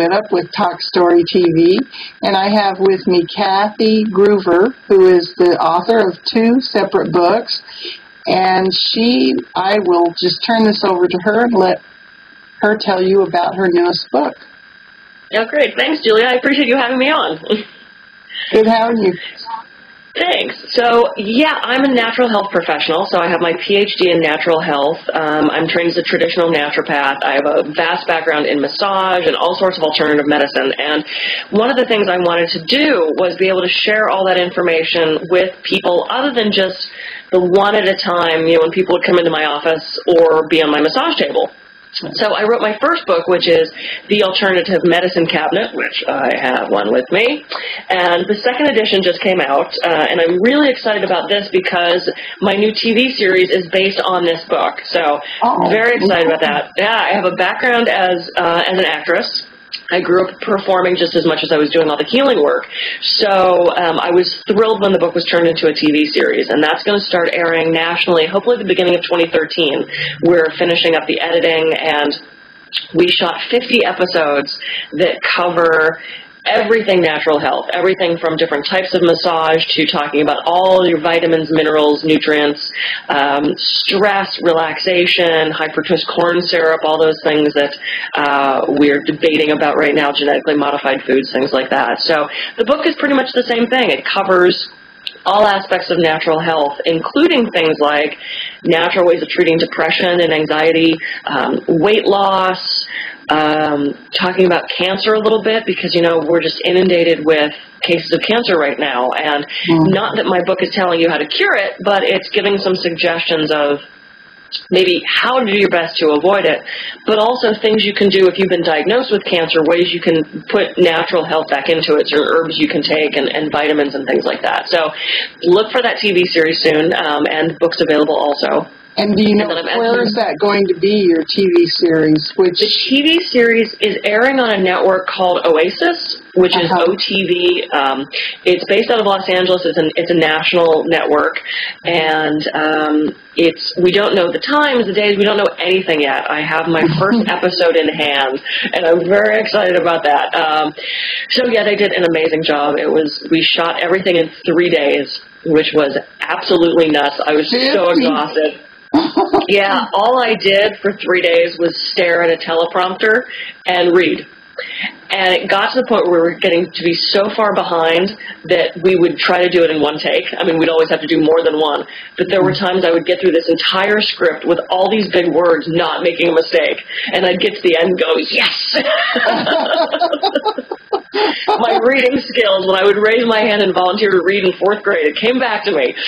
it up with Talk Story TV. And I have with me Kathy Gruver, who is the author of 2 separate books. And I will just turn this over to her and let her tell you about her newest book. Oh, great. Thanks, Julia. I appreciate you having me on. Good having you. Thanks. So, yeah, I'm a natural health professional, so I have my PhD in natural health. I'm trained as a traditional naturopath. I have a vast background in massage and all sorts of alternative medicine, and one of the things I wanted to do was be able to share all that information with people other than just the one at a time, when people would come into my office or be on my massage table. So I wrote my first book, which is The Alternative Medicine Cabinet, which I have one with me. And the second edition just came out, and I'm really excited about this because my new TV series is based on this book. So very excited about that. Yeah, I have a background as an actress. I grew up performing just as much as I was doing all the healing work. So I was thrilled when the book was turned into a TV series, and that's going to start airing nationally, hopefully at the beginning of 2013. We're finishing up the editing, and we shot 50 episodes that cover everything natural health, everything from different types of massage to talking about all your vitamins, minerals, nutrients, stress, relaxation, high fructose corn syrup, all those things that we're debating about right now, genetically modified foods, things like that. So the book is pretty much the same thing. It covers all aspects of natural health, including things like natural ways of treating depression and anxiety, weight loss, talking about cancer a little bit because, we're just inundated with cases of cancer right now. And not that my book is telling you how to cure it, but it's giving some suggestions of maybe how to do your best to avoid it, but also things you can do if you've been diagnosed with cancer, ways you can put natural health back into it, or herbs you can take and vitamins and things like that. So look for that TV series soon, and books available also. And do you know where is that going to be, your TV series? The TV series is airing on a network called Oasis, which is OTV. It's based out of Los Angeles. It's a national network, and we don't know the times, the days. We don't know anything yet. I have my first episode in hand, and I'm very excited about that. So yeah, they did an amazing job. We shot everything in 3 days, which was absolutely nuts. I was so exhausted. Yeah, all I did for 3 days was stare at a teleprompter and read. And it got to the point where we were getting to be so far behind that we would try to do it in one take. I mean, we'd always have to do more than one. But there were times I would get through this entire script with all these big words, not making a mistake. And I'd get to the end and go, yes! My reading skills, when I would raise my hand and volunteer to read in 4th grade, it came back to me.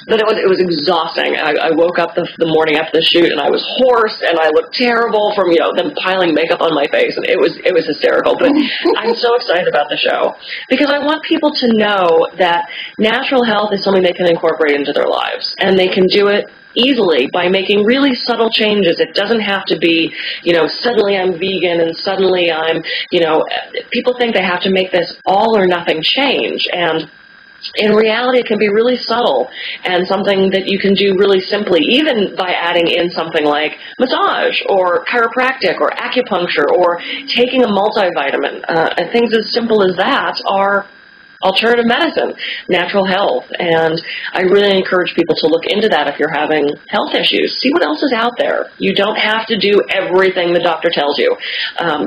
But it was exhausting. I woke up the morning after the shoot, and I was hoarse, and I looked terrible from them piling makeup on my face, and it was hysterical. But I'm so excited about the show because I want people to know that natural health is something they can incorporate into their lives, and they can do it easily by making really subtle changes. It doesn't have to be, suddenly I'm vegan and suddenly I'm, people think they have to make this all or nothing change, and in reality, it can be really subtle and something that you can do really simply, even by adding in something like massage or chiropractic or acupuncture or taking a multivitamin. Things as simple as that are alternative medicine, natural health, and I really encourage people to look into that if you're having health issues. See what else is out there. You don't have to do everything the doctor tells you.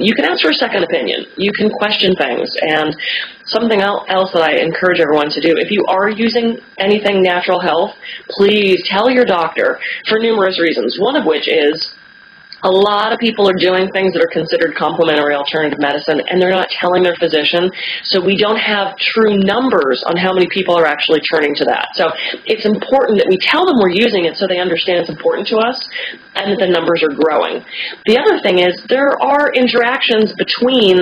You can ask for a second opinion. You can question things, and something else that I encourage everyone to do, if you are using anything natural health, please tell your doctor for numerous reasons, one of which is a lot of people are doing things that are considered complementary alternative medicine, and they're not telling their physician, so we don't have true numbers on how many people are actually turning to that. So it's important that we tell them we're using it so they understand it's important to us and that the numbers are growing. The other thing is there are interactions between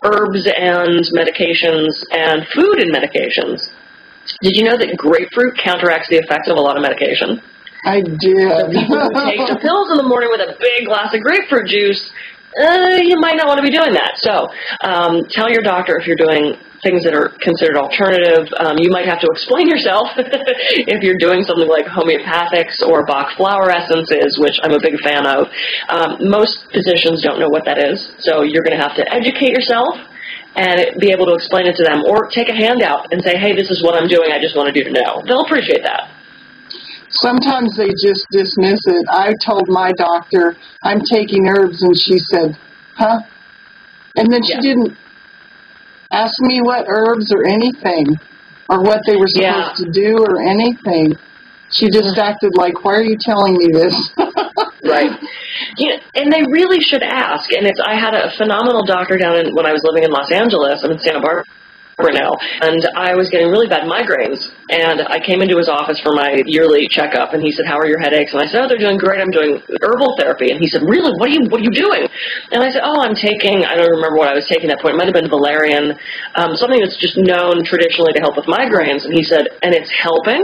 herbs and medications and food and medications. Did you know that grapefruit counteracts the effects of a lot of medication? I did. So people who take the pills in the morning with a big glass of grapefruit juice, you might not want to be doing that. So tell your doctor if you're doing things that are considered alternative. You might have to explain yourself if you're doing something like homeopathics or Bach flower essences, which I'm a big fan of. Most physicians don't know what that is, so you're going to have to educate yourself and be able to explain it to them, or take a handout and say, hey, this is what I'm doing, I just wanted you to know. They'll appreciate that. Sometimes they just dismiss it. I told my doctor, I'm taking herbs, and she said, huh? And then she didn't ask me what herbs or anything, or what they were supposed to do or anything. She just acted like, why are you telling me this? Right. And they really should ask. And I had a phenomenal doctor when I was living in Los Angeles. I'm in Santa Barbara now, and I was getting really bad migraines, and I came into his office for my yearly checkup, and he said, how are your headaches? And I said, oh, they're doing great, I'm doing herbal therapy. And he said, really, what are you doing? And I said, oh, I'm taking, I don't remember what I was taking at that point, it might have been valerian, something that's just known traditionally to help with migraines. And he said, and it's helping?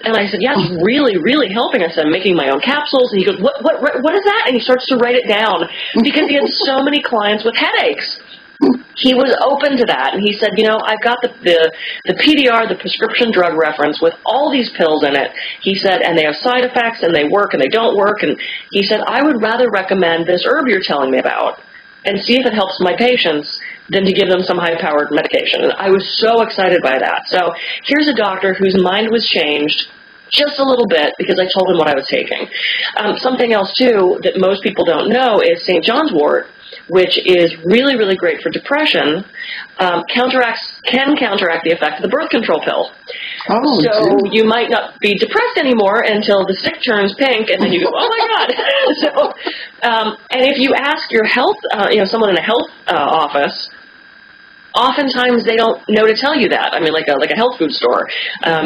And I said, yeah, it's really, really helping. I said, I'm making my own capsules. And he goes, what is that? And he starts to write it down, because he had so many clients with headaches. He was open to that, and he said, I've got the PDR, the prescription drug reference, with all these pills in it. He said, and they have side effects, and they work, and they don't work. And he said, I would rather recommend this herb you're telling me about and see if it helps my patients than to give them some high-powered medication. And I was so excited by that. So here's a doctor whose mind was changed just a little bit because I told him what I was taking. Something else, too, that most people don't know is St. John's wort, which is really, really great for depression, can counteract the effect of the birth control pill. Oh, so you might not be depressed anymore until the stick turns pink, and then you go, oh my God. And if you ask your health, someone in a health office, oftentimes they don't know to tell you that. I mean, like a health food store.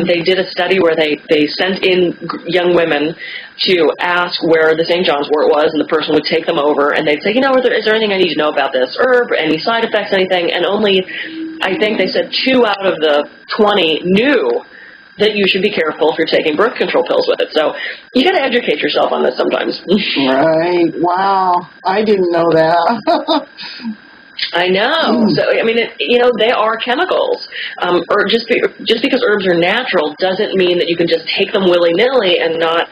They did a study where they sent in young women to ask where the St. John's wort was, and the person would take them over, and they'd say, is there anything I need to know about this herb, any side effects, anything? And only, I think they said 2 out of the 20 knew that you should be careful if you're taking birth control pills with it. So you got to educate yourself on this sometimes. Right. Wow. I didn't know that. I know. So, I mean, they are chemicals. Or just because herbs are natural doesn't mean that you can just take them willy-nilly and not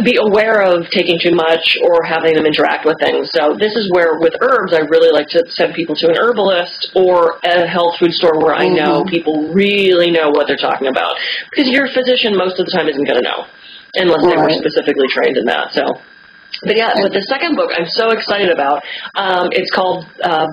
be aware of taking too much or having them interact with things. So this is where, with herbs, I really like to send people to an herbalist or a health food store where I know people really know what they're talking about. Because your physician most of the time isn't going to know unless they were specifically trained in that. So. But the second book I'm so excited about, it's called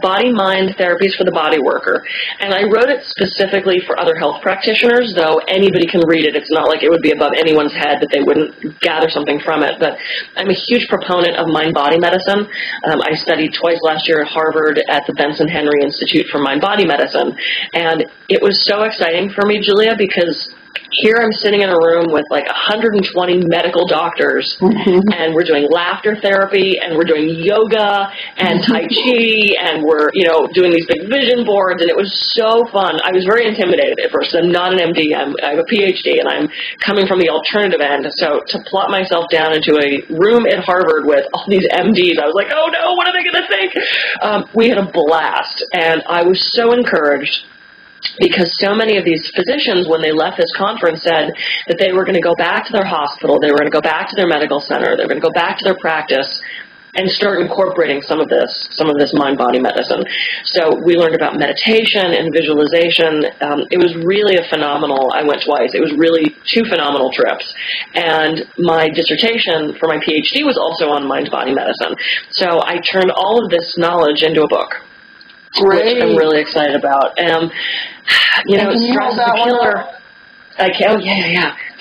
Body-Mind Therapies for the Body Worker. And I wrote it specifically for other health practitioners, though anybody can read it. It's not like it would be above anyone's head that they wouldn't gather something from it. But I'm a huge proponent of mind-body medicine. I studied twice last year at Harvard at the Benson Henry Institute for Mind-Body Medicine. And it was so exciting for me, Julia, because here I'm sitting in a room with like 120 medical doctors, and we're doing laughter therapy, and we're doing yoga and Tai Chi, and we're, doing these big vision boards, and it was so fun. I was very intimidated at first. I'm not an MD. I have a PhD, and I'm coming from the alternative end. So to plot myself down into a room at Harvard with all these MDs, I was like, oh no, what are they going to think? We had a blast, and I was so encouraged, because so many of these physicians, when they left this conference, said that they were going to go back to their hospital, they were going to go back to their medical center, they were going to go back to their practice and start incorporating some of this mind-body medicine. So we learned about meditation and visualization. It was really I went twice. It was really 2 phenomenal trips. And my dissertation for my PhD was also on mind-body medicine. So I turned all of this knowledge into a book. Which I'm really excited about. Stress is a killer.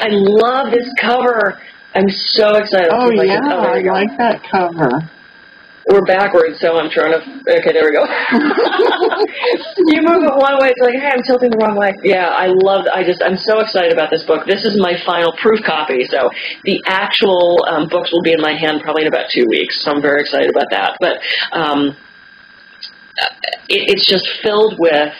I love this cover. I'm so excited. Oh, I like that cover. We're backwards, so I'm trying to... Okay, there we go. You move it one way, it's like, hey, I'm tilting the wrong way. Yeah, I'm so excited about this book. This is my final proof copy, so the actual books will be in my hand probably in about 2 weeks, so I'm very excited about that. But... it's just filled with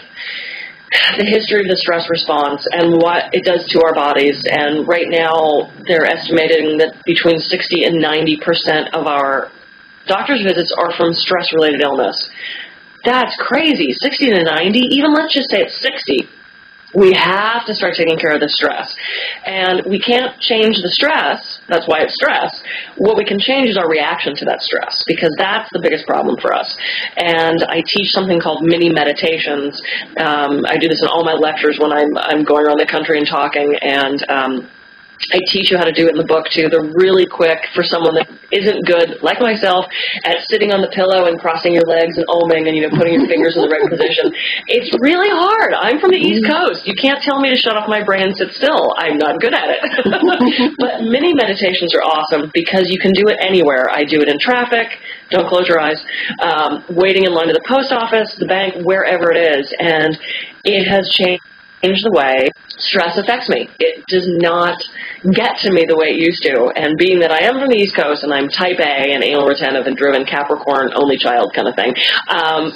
the history of the stress response and what it does to our bodies. And right now, they're estimating that between 60 and 90% of our doctor's visits are from stress-related illness. that's crazy. 60 to 90, even let's just say it's 60. We have to start taking care of the stress. And we can't change the stress. That's why it's stress. What we can change is our reaction to that stress, because that's the biggest problem for us. And I teach something called mini meditations. I do this in all my lectures when I'm going around the country and talking, and I teach you how to do it in the book, too. They're really quick for someone that isn't good, like myself, at sitting on the pillow and crossing your legs and oming and, putting your fingers in the right position. It's really hard. I'm from the East Coast. You can't tell me to shut off my brain and sit still. I'm not good at it. But mini meditations are awesome because you can do it anywhere. I do it in traffic. Don't close your eyes. Waiting in line to the post office, the bank, wherever it is. And it has changed the way stress affects me. It does not get to me the way it used to. And being that I am from the East Coast and I'm type A and anal retentive and driven Capricorn only child kind of thing,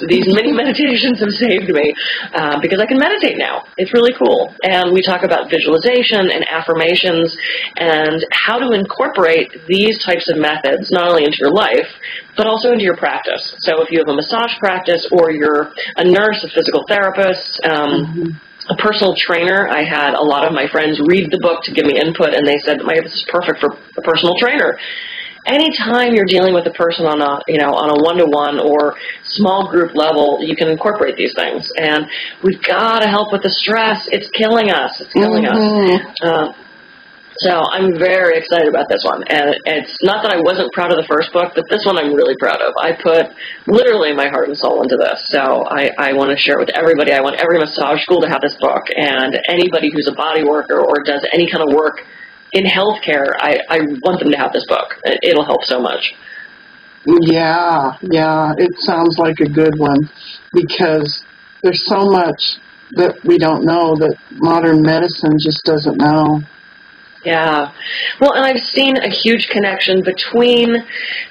these mini meditations have saved me because I can meditate now. It's really cool. And we talk about visualization and affirmations and how to incorporate these types of methods not only into your life, but also into your practice. So if you have a massage practice or you're a nurse, a physical therapist, a personal trainer, I had a lot of my friends read the book to give me input, and they said, this is perfect for a personal trainer. Anytime you're dealing with a person on a one-to-one or small group level, you can incorporate these things. And we've got to help with the stress. It's killing us. It's killing us. So I'm very excited about this one. And it's not that I wasn't proud of the first book, but this one I'm really proud of. I put literally my heart and soul into this. So I want to share it with everybody. I want every massage school to have this book. And anybody who's a body worker or does any kind of work in healthcare, I want them to have this book. It'll help so much. Yeah, it sounds like a good one because there's so much that we don't know that modern medicine just doesn't know. Yeah. Well, and I've seen a huge connection between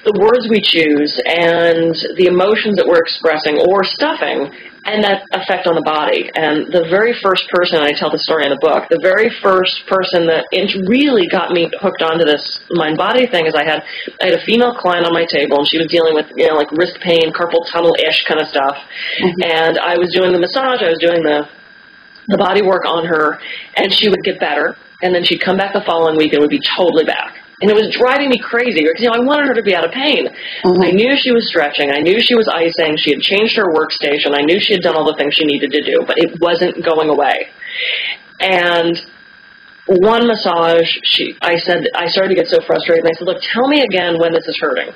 the words we choose and the emotions that we're expressing or stuffing and that effect on the body. And the very first person, and I tell the story in the book, the very first person that really got me hooked onto this mind-body thing is I had a female client on my table, and she was dealing with, like wrist pain, carpal tunnel-ish kind of stuff. And I was doing the massage, I was doing the body work on her, and she would get better. And then she'd come back the following week and would be totally back. And it was driving me crazy because, I wanted her to be out of pain. I knew she was stretching. I knew she was icing. She had changed her workstation. I knew she had done all the things she needed to do, but it wasn't going away. And one massage, I started to get so frustrated, and I said, look, tell me again when this is hurting.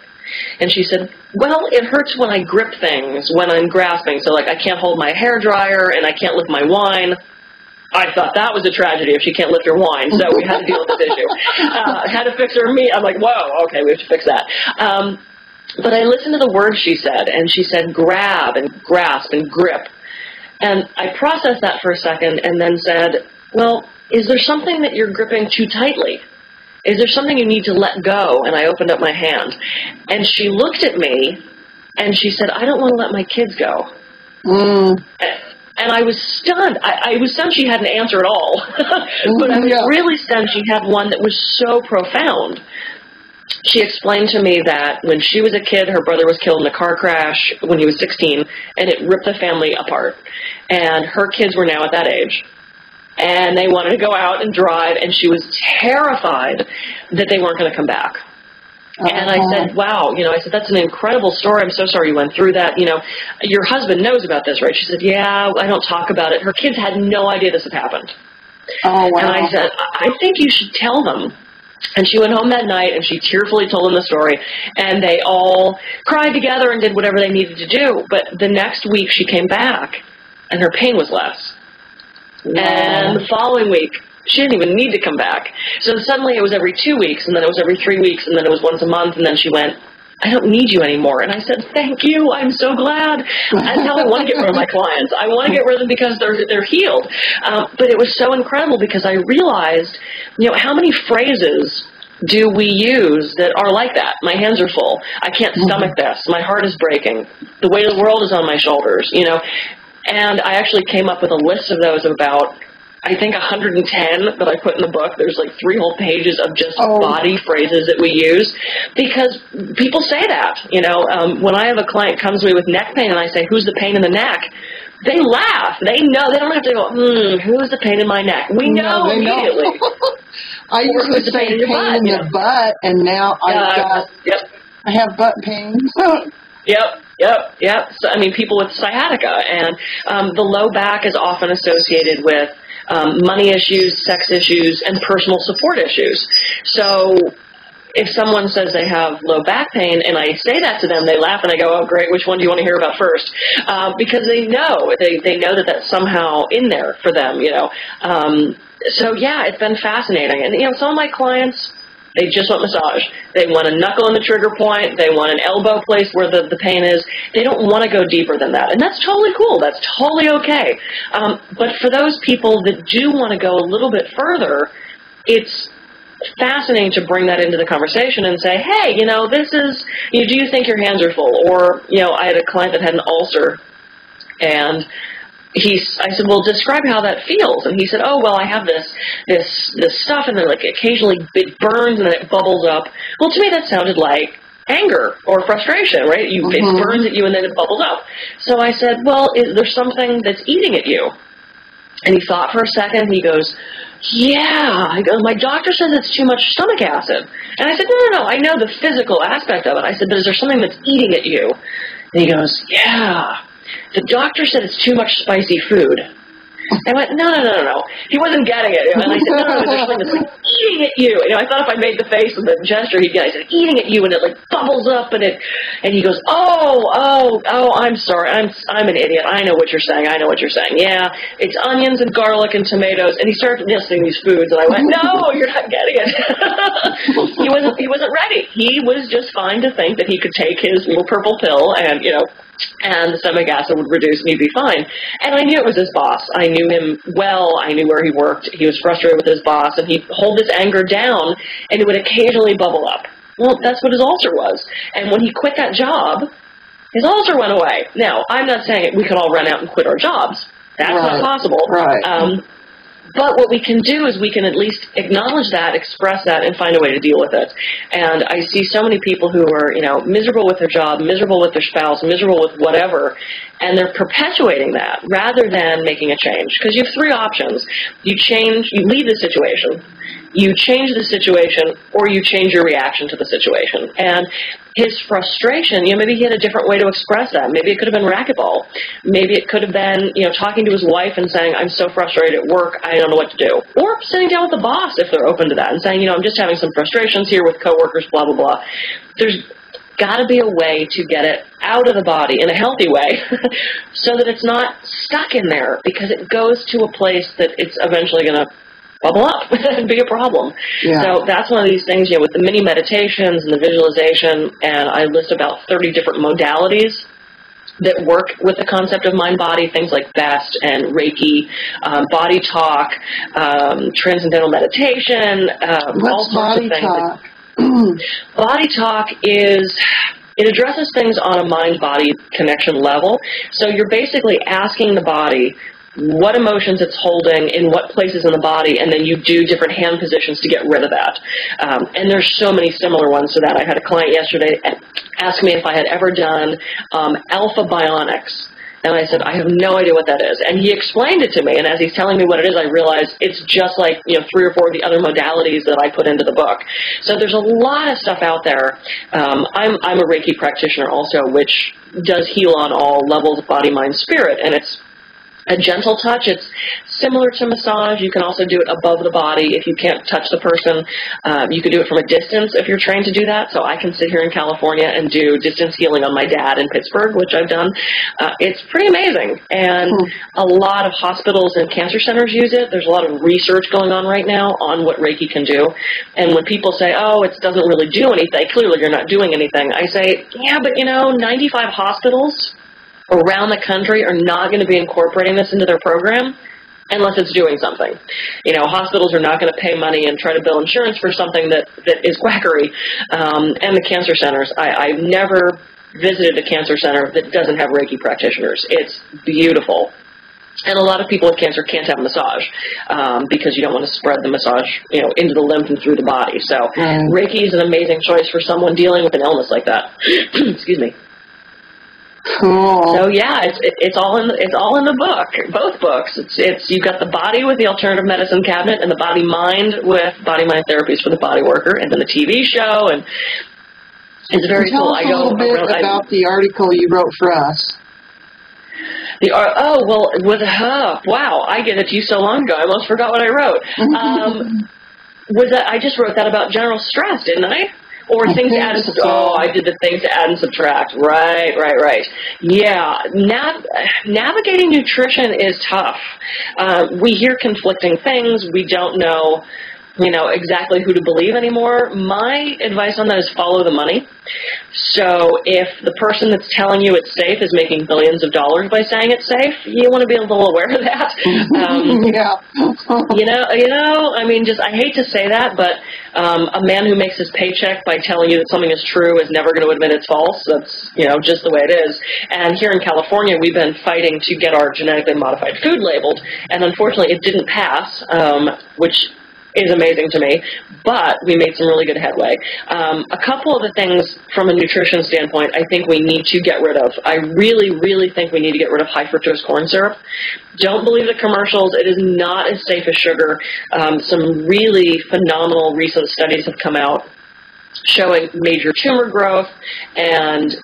And she said, well, it hurts when I grip things, when I'm grasping. So, I can't hold my hair dryer and I can't lift my wine. I thought that was a tragedy if she can't lift her wine, so we had to deal with this issue. Had to fix her meat. I'm like, whoa, okay, we have to fix that. But I listened to the words she said, and she said grab and grasp and grip. And I processed that for a second and then said, well, is there something that you're gripping too tightly? Is there something you need to let go? And I opened up my hand. And she looked at me, and she said, I don't want to let my kids go. And I was stunned. I was stunned she had an answer at all. But I was really stunned she had one that was so profound. She explained to me that when she was a kid, her brother was killed in a car crash when he was 16, and it ripped the family apart. And her kids were now at that age. And they wanted to go out and drive, and she was terrified that they weren't going to come back. And I said, wow, I said, that's an incredible story. I'm so sorry you went through that. Your husband knows about this, right? She said, yeah, I don't talk about it. Her kids had no idea this had happened. Oh, wow. And I said, I think you should tell them. And she went home that night, and she tearfully told them the story. And they all cried together and did whatever they needed to do. But the next week she came back, and her pain was less. Wow. And the following week, she didn't even need to come back. So suddenly it was every 2 weeks, and then it was every 3 weeks, and then it was once a month, and then she went, I don't need you anymore. And I said, thank you. I'm so glad. That's how I want to get rid of my clients. I want to get rid of them because they're healed. But it was so incredible because I realized, how many phrases do we use that are like that? My hands are full. I can't stomach this. My heart is breaking. The weight of the world is on my shoulders, And I actually came up with a list of those of about, I think 110 that I put in the book. There's like 3 whole pages of just body phrases that we use because people say that. When I have a client comes to me with neck pain and I say, "Who's the pain in the neck?" They laugh. They know. They don't have to go, who's the pain in my neck? We know immediately. I used to say pain in the butt, and now I have butt pain. Yep. So, people with sciatica, and the low back is often associated with money issues, sex issues, and personal support issues. So if someone says they have low back pain and I say that to them, they laugh and I go, "Oh, great, which one do you want to hear about first?" Because they know that that's somehow in there for them, So yeah, it's been fascinating. And some of my clients, they just want massage. They want a knuckle in the trigger point. They want an elbow place where the pain is. They don't want to go deeper than that. And that's totally cool. That's totally okay. But for those people that do want to go a little bit further, it's fascinating to bring that into the conversation and say, "Hey, this is, do you think your hands are full?" Or, I had a client that had an ulcer, and I said, "Well, describe how that feels." And he said, "Oh, well, I have this stuff, and then occasionally it burns and then it bubbles up." Well, to me that sounded like anger or frustration, right? It burns at you and then it bubbles up. So I said, "Well, is there something that's eating at you?" And he thought for a second, and he goes, "Yeah." I go, "My doctor says it's too much stomach acid." And I said, No, I know the physical aspect of it. I said, "But is there something that's eating at you?" And he goes, "Yeah. The doctor said it's too much spicy food." I went, No. He wasn't getting it. And I said, No, there's something that's eating at you. I thought if I made the face and the gesture, he'd get it. I said, "Eating at you," and it bubbles up, and he goes, Oh, I'm sorry. I'm an idiot. I know what you're saying. Yeah, it's onions and garlic and tomatoes. And he started listing these foods, and I went, No, you're not getting it. He wasn't ready. He was just fine to think that he could take his little purple pill and the stomach acid would reduce and he'd be fine. And I knew it was his boss. I knew him well. I knew where he worked. He was frustrated with his boss, and he'd hold his anger down, and it would occasionally bubble up. Well, that's what his ulcer was. And when he quit that job, his ulcer went away. Now, I'm not saying we could all run out and quit our jobs. That's not possible. Right. But what we can do is we can at least acknowledge that, express that, and find a way to deal with it. And I see so many people who are, miserable with their job, miserable with their spouse, miserable with whatever, and they're perpetuating that rather than making a change. Because you have 3 options. You leave the situation, you change the situation, or you change your reaction to the situation. And his frustration, maybe he had a different way to express that. Maybe it could have been racquetball. Maybe it could have been, talking to his wife and saying, "I'm so frustrated at work, I don't know what to do." Or sitting down with the boss if they're open to that and saying, "I'm just having some frustrations here with coworkers, blah, blah, blah." There's got to be a way to get it out of the body in a healthy way so that it's not stuck in there, because it goes to a place that it's eventually going to bubble up and be a problem. Yeah. So that's one of these things, with the mini meditations and the visualization, and I list about 30 different modalities that work with the concept of mind-body, things like BEST and Reiki, body talk, transcendental meditation, all sorts of things. Talk? Body talk it addresses things on a mind-body connection level. So you're basically asking the body what emotions it's holding in what places in the body, and then you do different hand positions to get rid of that. And there's so many similar ones to that. I had a client yesterday ask me if I had ever done alpha bionics. And I said, "I have no idea what that is." And he explained it to me, and as he's telling me what it is, I realized it's just like 3 or 4 of the other modalities that I put into the book. So there's a lot of stuff out there. I'm a Reiki practitioner also, which does heal on all levels of body, mind, spirit, and it's a gentle touch. It's similar to massage. You can also do it above the body if you can't touch the person. You can do it from a distance if you're trained to do that. So I can sit here in California and do distance healing on my dad in Pittsburgh, which I've done. It's pretty amazing. And a lot of hospitals and cancer centers use it. There's a lot of research going on right now on what Reiki can do. And when people say, "Oh, it doesn't really do anything," clearly you're not doing anything. I say, yeah, but 95 hospitals around the country are not going to be incorporating this into their program unless it's doing something. Hospitals are not going to pay money and try to bill insurance for something that is quackery. And the cancer centers, I've never visited a cancer center that doesn't have Reiki practitioners. It's beautiful. And a lot of people with cancer can't have a massage because you don't want to spread the massage, into the lymph and through the body. So Reiki is an amazing choice for someone dealing with an illness like that. Excuse me. Cool. So yeah, it's all in the book, both books. It's you've got the body with the alternative medicine cabinet and the body mind with body mind therapies for the body worker, and then the TV show, and it's very Tell cool. us a little bit about the article you wrote for us. Wow, I gave it to you so long ago, I almost forgot what I wrote. I just wrote that about general stress, didn't I? Or things to add and subtract. Oh, I did the things to add and subtract. Right. Yeah, navigating nutrition is tough. We hear conflicting things. We don't know, exactly who to believe anymore. My advice on that is follow the money. So if the person that's telling you it's safe is making billions of dollars by saying it's safe, you want to be a little aware of that. Yeah. I hate to say that, but a man who makes his paycheck by telling you that something is true is never going to admit it's false. That's, just the way it is. And here in California, we've been fighting to get our genetically modified food labeled, and unfortunately it didn't pass, which is amazing to me, but we made some really good headway. A couple of the things from a nutrition standpoint I think we need to get rid of. I really, really think we need to get rid of high fructose corn syrup. Don't believe the commercials. It is not as safe as sugar. Some really phenomenal recent studies have come out showing major tumor growth and,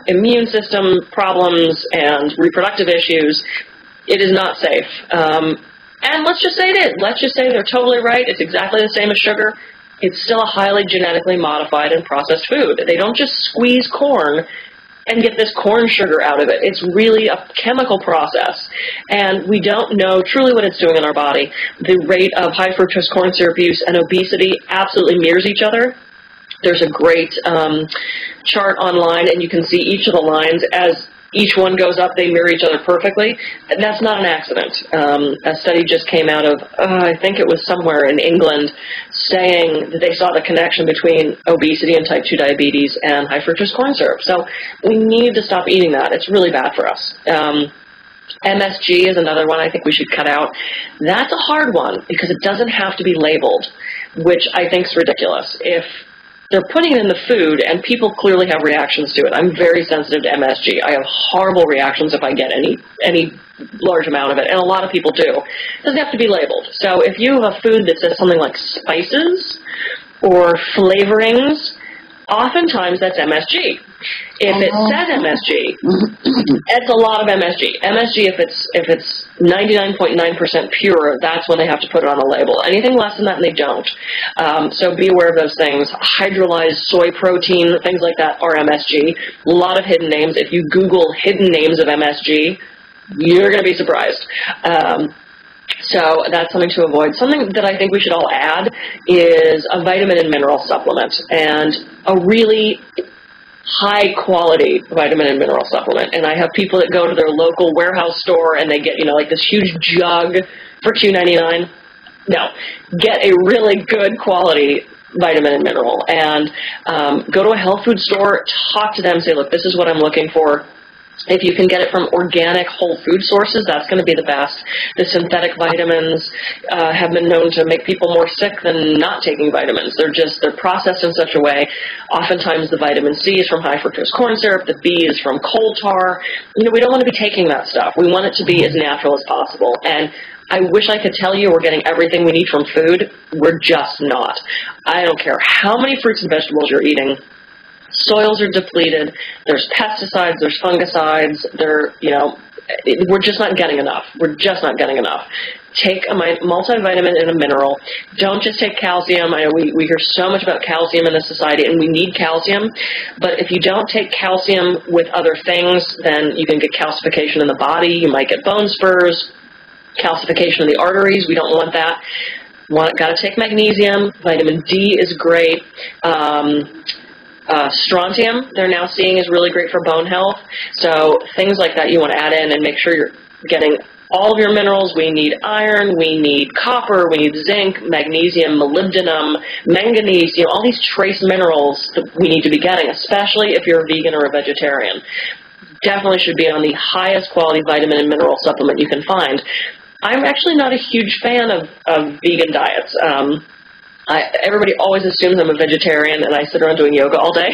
immune system problems and reproductive issues. It is not safe. And let's just say it is. Let's just say they're totally right. It's exactly the same as sugar. It's still a highly genetically modified and processed food. They don't just squeeze corn and get this corn sugar out of it. It's really a chemical process. And we don't know truly what it's doing in our body. The rate of high fructose corn syrup use and obesity absolutely mirrors each other. There's a great chart online, and you can see each of the lines as each one goes up, they mirror each other perfectly. And that's not an accident. A study just came out of, I think it was somewhere in England, saying that they saw the connection between obesity and type 2 diabetes and high fructose corn syrup. So we need to stop eating that. It's really bad for us. MSG is another one I think we should cut out. That's a hard one because it doesn't have to be labeled, which I think is ridiculous. If they're putting it in the food, and people clearly have reactions to it. I'm very sensitive to MSG. I have horrible reactions if I get any large amount of it, and a lot of people do. It doesn't have to be labeled. So if you have a food that says something like spices or flavorings, oftentimes that's MSG. If it says MSG, it's a lot of MSG. MSG, if it's 99.9% pure, that's when they have to put it on a label. Anything less than that, they don't. So be aware of those things. Hydrolyzed soy protein, things like that are MSG. A lot of hidden names. If you Google hidden names of MSG, you're going to be surprised. So that's something to avoid. Something that I think we should all add is a vitamin and mineral supplement, and a really high-quality vitamin and mineral supplement. And I have people that go to their local warehouse store and they get, like this huge jug for $2.99. No, get a really good quality vitamin and mineral, and go to a health food store, talk to them, say, look, this is what I'm looking for. If you can get it from organic whole food sources, that's going to be the best. The synthetic vitamins have been known to make people more sick than not taking vitamins. They're processed in such a way. Oftentimes the vitamin C is from high fructose corn syrup. The B is from coal tar. We don't want to be taking that stuff. We want it to be as natural as possible. And I wish I could tell you we're getting everything we need from food. We're just not. I don't care how many fruits and vegetables you're eating. Soils are depleted. There's pesticides. There's fungicides. We're just not getting enough. We're just not getting enough. Take a multivitamin and a mineral. Don't just take calcium. I know we hear so much about calcium in this society, and we need calcium. But if you don't take calcium with other things, then you can get calcification in the body. You might get bone spurs, calcification in the arteries. We don't want that. Got to take magnesium. Vitamin D is great. Strontium, they're now seeing, is really great for bone health. So things like that you want to add in and make sure you're getting all of your minerals. We need iron, we need copper, we need zinc, magnesium, molybdenum, manganese, all these trace minerals that we need to be getting, especially if you're a vegan or a vegetarian. definitely should be on the highest quality vitamin and mineral supplement you can find. I'm actually not a huge fan of vegan diets. Everybody always assumes I'm a vegetarian and I sit around doing yoga all day.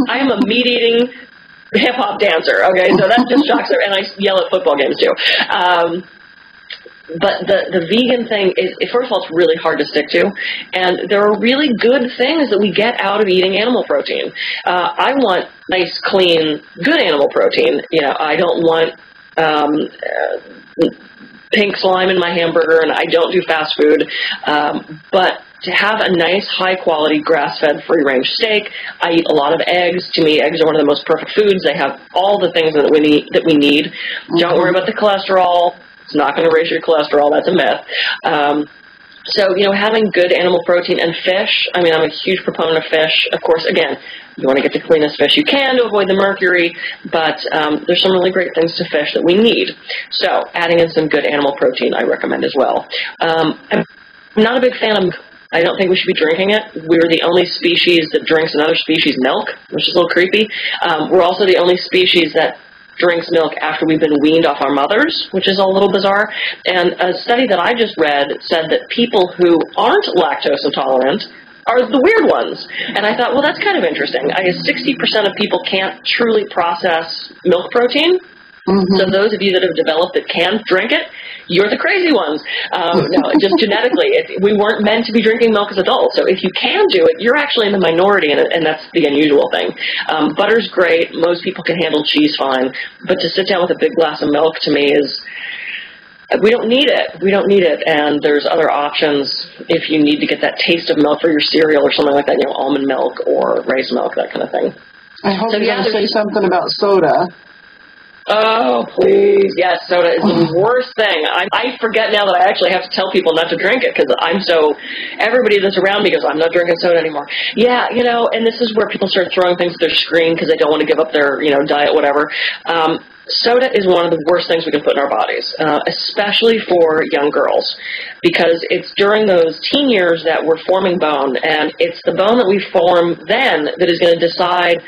I am a meat-eating hip-hop dancer, okay? So that just shocks her, and I yell at football games, too. But the vegan thing is, first of all, it's really hard to stick to, and there are really good things that we get out of eating animal protein. I want nice, clean, good animal protein. You know, I don't want pink slime in my hamburger, and I don't do fast food, but to have a nice, high-quality, grass-fed, free-range steak. I eat a lot of eggs. To me, eggs are one of the most perfect foods. They have all the things that we need. Don't worry about the cholesterol. It's not going to raise your cholesterol. That's a myth. So, you know, having good animal protein and fish, I mean, I'm a huge proponent of fish. Of course, again, you want to get the cleanest fish you can to avoid the mercury, but there's some really great things to fish that we need. So, adding in some good animal protein, I recommend as well. I'm not a big fan of, I don't think we should be drinking it. We're the only species that drinks another species' milk, which is a little creepy. We're also the only species that drinks milk after we've been weaned off our mothers, which is a little bizarre. And a study that I just read said that people who aren't lactose intolerant are the weird ones. And I thought, well, that's kind of interesting. I guess 60% of people can't truly process milk protein. So those of you that have developed that can drink it, you're the crazy ones. No, just genetically, we weren't meant to be drinking milk as adults. So if you can do it, you're actually in the minority, and that's the unusual thing. Butter's great. Most people can handle cheese fine. But to sit down with a big glass of milk, to me, is, we don't need it. We don't need it. And there's other options if you need to get that taste of milk for your cereal or something like that, you know, almond milk or rice milk, that kind of thing. I hope you're going to say something about soda. Oh, please. Yes, soda is the worst thing. I forget now that I actually have to tell people not to drink it because everybody that's around me goes, I'm not drinking soda anymore. Yeah, you know, and this is where people start throwing things at their screen because they don't want to give up their, you know, diet, whatever. Soda is one of the worst things we can put in our bodies, especially for young girls, because it's during those teen years that we're forming bone, and it's the bone that we form then that is going to decide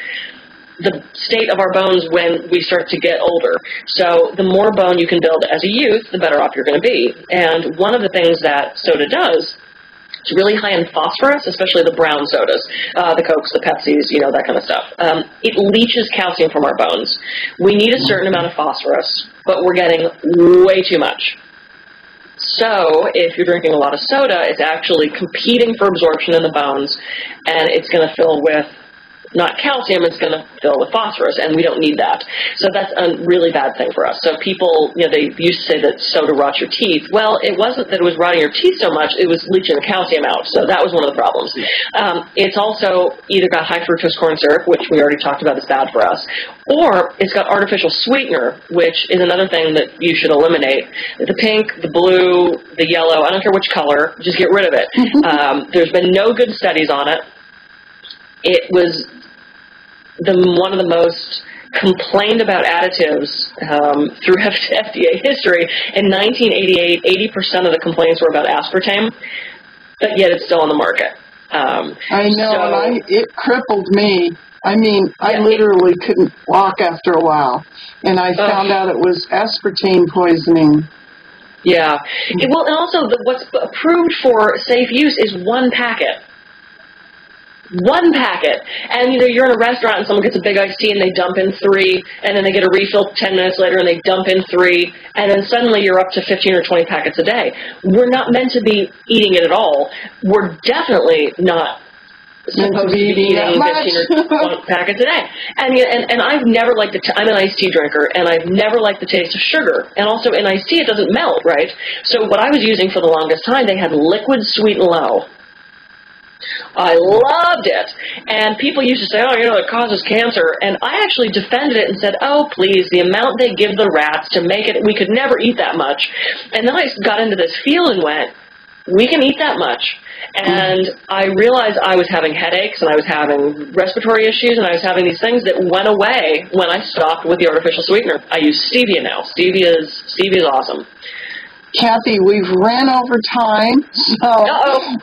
the state of our bones when we start to get older. So the more bone you can build as a youth, the better off you're going to be. And one of the things that soda does, it's really high in phosphorus, especially the brown sodas, the Cokes, the Pepsis, you know, that kind of stuff. It leaches calcium from our bones. We need a certain amount of phosphorus, but we're getting way too much. So if you're drinking a lot of soda, it's actually competing for absorption in the bones, and it's going to fill with not calcium, it's going to fill with phosphorus, and we don't need that. So that's a really bad thing for us. So people, you know, they used to say that soda rots your teeth. Well, it wasn't that it was rotting your teeth so much, it was leaching the calcium out. So that was one of the problems. It's also either got high fructose corn syrup, which we already talked about is bad for us, or it's got artificial sweetener, which is another thing that you should eliminate. The pink, the blue, the yellow, I don't care which color, just get rid of it. There's been no good studies on it. It was one of the most complained about additives through FDA history. In 1988, 80% of the complaints were about aspartame, but yet it's still on the market. I know, and it crippled me. I mean, I literally couldn't walk after a while, and I found out it was aspartame poisoning. Yeah. Well, and also what's approved for safe use is one packet. One packet. And, you know, you're in a restaurant and someone gets a big iced tea and they dump in 3, and then they get a refill 10 minutes later and they dump in 3, and then suddenly you're up to 15 or 20 packets a day. We're not meant to be eating it at all. We're definitely not supposed to be eating 15 or 20 packets a day. And I've never liked I'm an iced tea drinker, and I've never liked the taste of sugar. And also in iced tea, it doesn't melt, right? So what I was using for the longest time, they had liquid sweet and low. I loved it. And people used to say, oh, you know, it causes cancer. And I actually defended it and said, oh, please, the amount they give the rats to make it, we could never eat that much. And then I got into this field and went, we can eat that much. And I realized I was having headaches and I was having respiratory issues and I was having these things that went away when I stopped with the artificial sweetener. I use stevia now. Stevia is awesome. Kathy, we've ran over time, so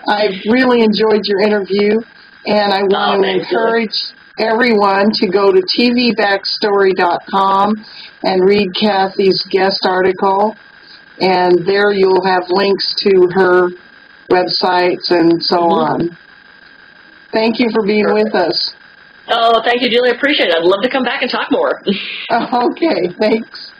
I've really enjoyed your interview, and I want to encourage everyone to go to tvbackstory.com and read Kathy's guest article, and there you'll have links to her websites and so on. Thank you for being with us. Oh, thank you, Julie. I appreciate it. I'd love to come back and talk more. Okay, thanks.